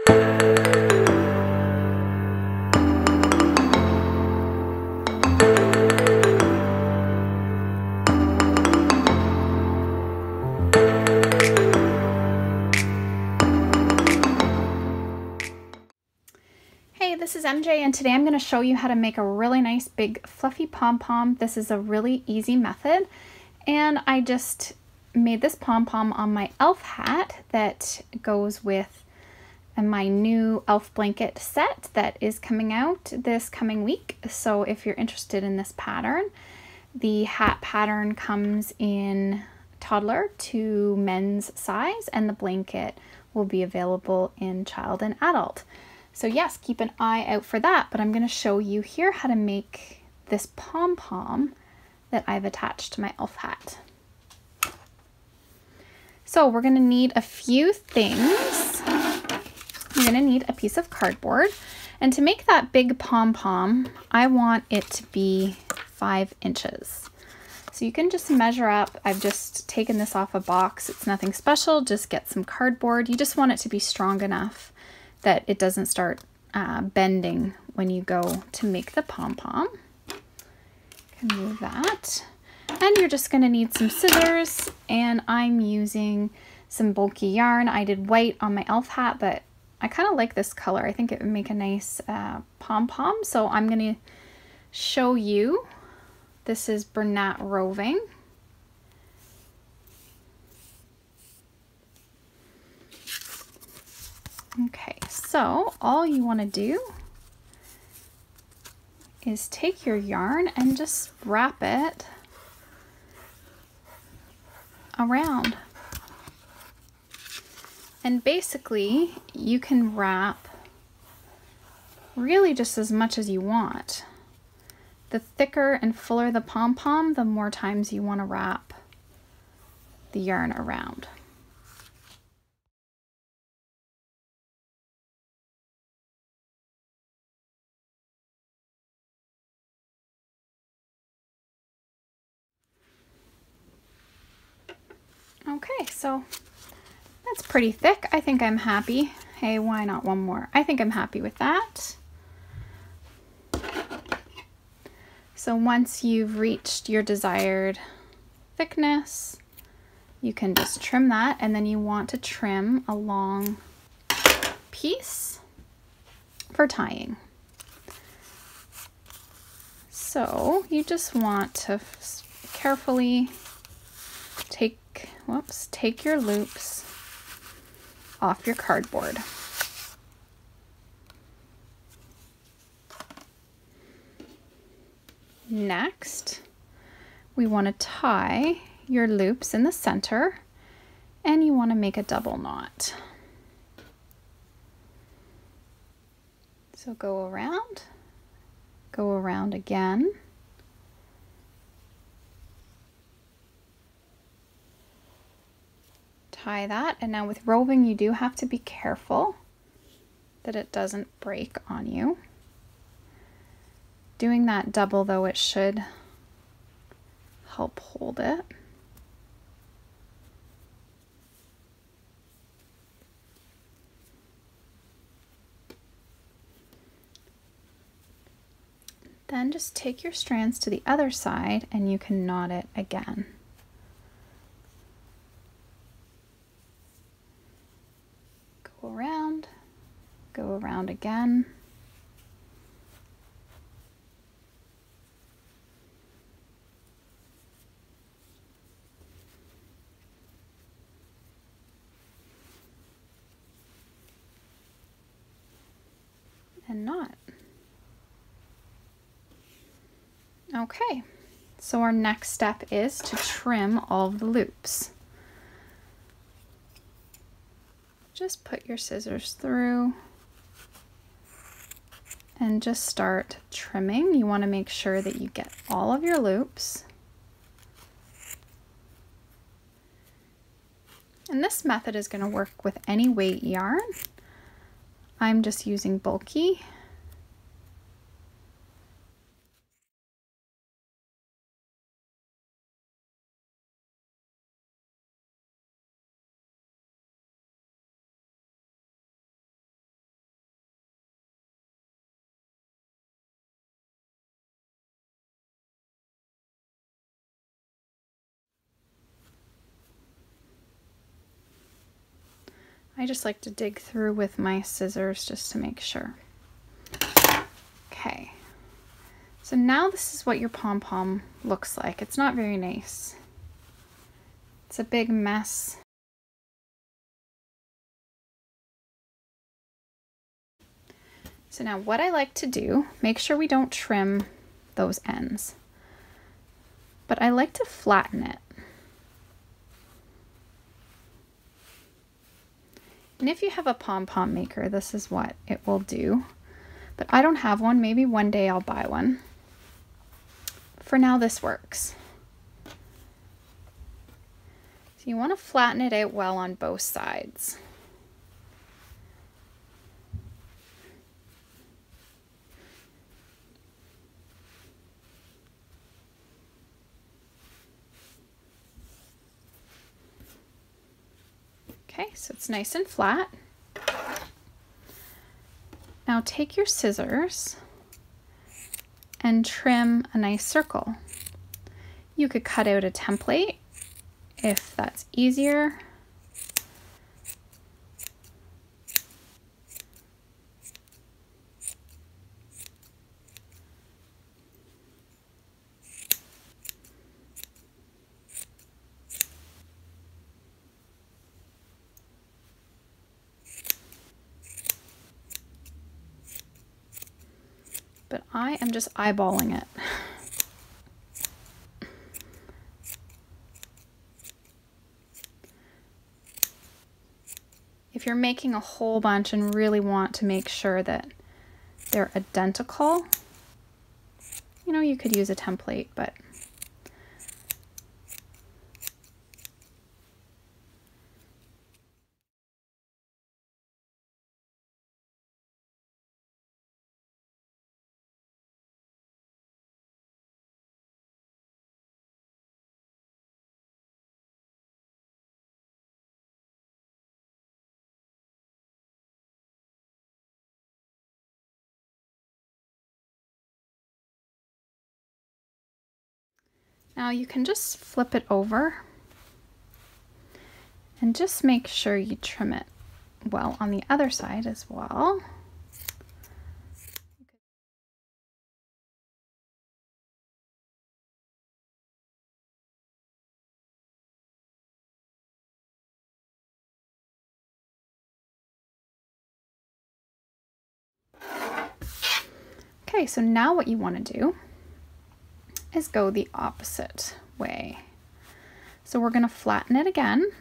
Hey, this is MJ, and today I'm going to show you how to make a really nice big fluffy pom-pom. This is a really easy method, and I just made this pom-pom on my elf hat that goes with my new elf blanket set that is coming out this coming week. So if you're interested in this pattern, the hat pattern comes in toddler to men's size, and the blanket will be available in child and adult. So yes, keep an eye out for that, but I'm going to show you here how to make this pom-pom that I've attached to my elf hat. So we're going to need a few things. You're going to need a piece of cardboard, and to make that big pom-pom, I want it to be 5 inches. So you can just measure up. I've just taken this off a box. It's nothing special, just get some cardboard. You just want it to be strong enough that it doesn't start bending when you go to make the pom-pom. Can move that. And you're just gonna need some scissors, and I'm using some bulky yarn. I did white on my elf hat, but I kind of like this color. I think it would make a nice pom-pom. So I'm gonna show you. This is Bernat Roving. Okay, so all you want to do is take your yarn and just wrap it around. And basically, you can wrap really just as much as you want. The thicker and fuller the pom-pom, the more times you want to wrap the yarn around. Okay, so that's pretty thick. I think I'm happy. Hey, why not one more? I think I'm happy with that. So once you've reached your desired thickness, you can just trim that, and then you want to trim a long piece for tying. So you just want to carefully take your loops off your cardboard. Next, we want to tie your loops in the center, and you want to make a double knot. So go around again. Tie that, and now with roving you do have to be careful that it doesn't break on you. Doing that double though, it should help hold it. Then just take your strands to the other side and you can knot it again. Go around again. And knot. Okay, so our next step is to trim all of the loops. Just put your scissors through and just start trimming. You want to make sure that you get all of your loops. And this method is going to work with any weight yarn. I'm just using bulky. I just like to dig through with my scissors just to make sure. Okay, so now this is what your pom-pom looks like. It's not very nice. It's a big mess. So now what I like to do, make sure we don't trim those ends, but I like to flatten it. And if you have a pom-pom maker, this is what it will do. But I don't have one. Maybe one day I'll buy one. For now, this works. So you want to flatten it out well on both sides. Okay, so it's nice and flat. Now take your scissors and trim a nice circle. You could cut out a template if that's easier. But I am just eyeballing it. If you're making a whole bunch and really want to make sure that they're identical, you know, you could use a template, but now you can just flip it over and just make sure you trim it well on the other side as well. Okay, so now what you want to do is go the opposite way. So we're going to flatten it again.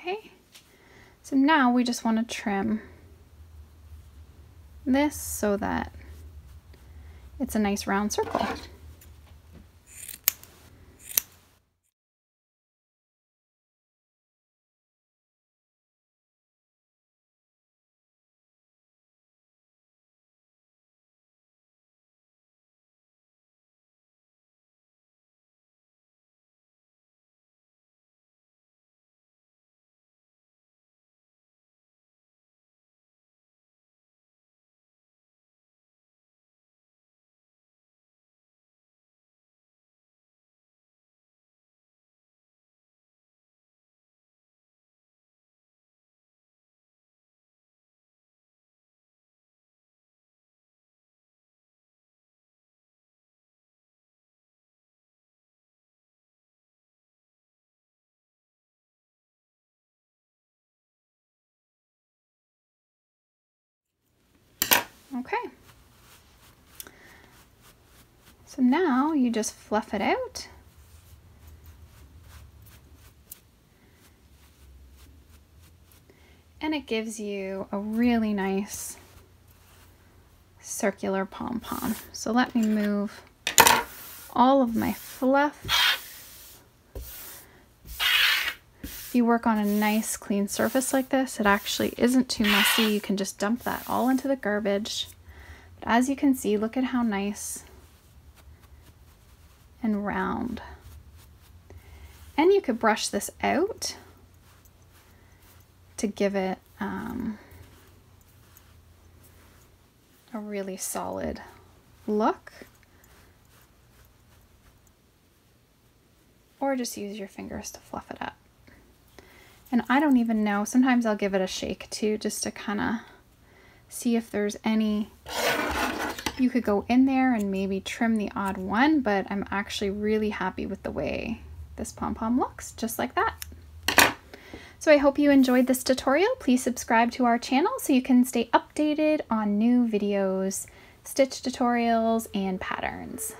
Okay, so now we just want to trim this so that it's a nice round circle. Okay, so now you just fluff it out. And it gives you a really nice circular pom-pom. So let me move all of my fluff. If you work on a nice clean surface like this, it actually isn't too messy. You can just dump that all into the garbage. But as you can see, look at how nice and round. And you could brush this out to give it a really solid look. Or just use your fingers to fluff it up. And I don't even know, sometimes I'll give it a shake too, just to kind of see if there's any, you could go in there and maybe trim the odd one, but I'm actually really happy with the way this pom-pom looks, just like that. So I hope you enjoyed this tutorial. Please subscribe to our channel so you can stay updated on new videos, stitch tutorials, and patterns.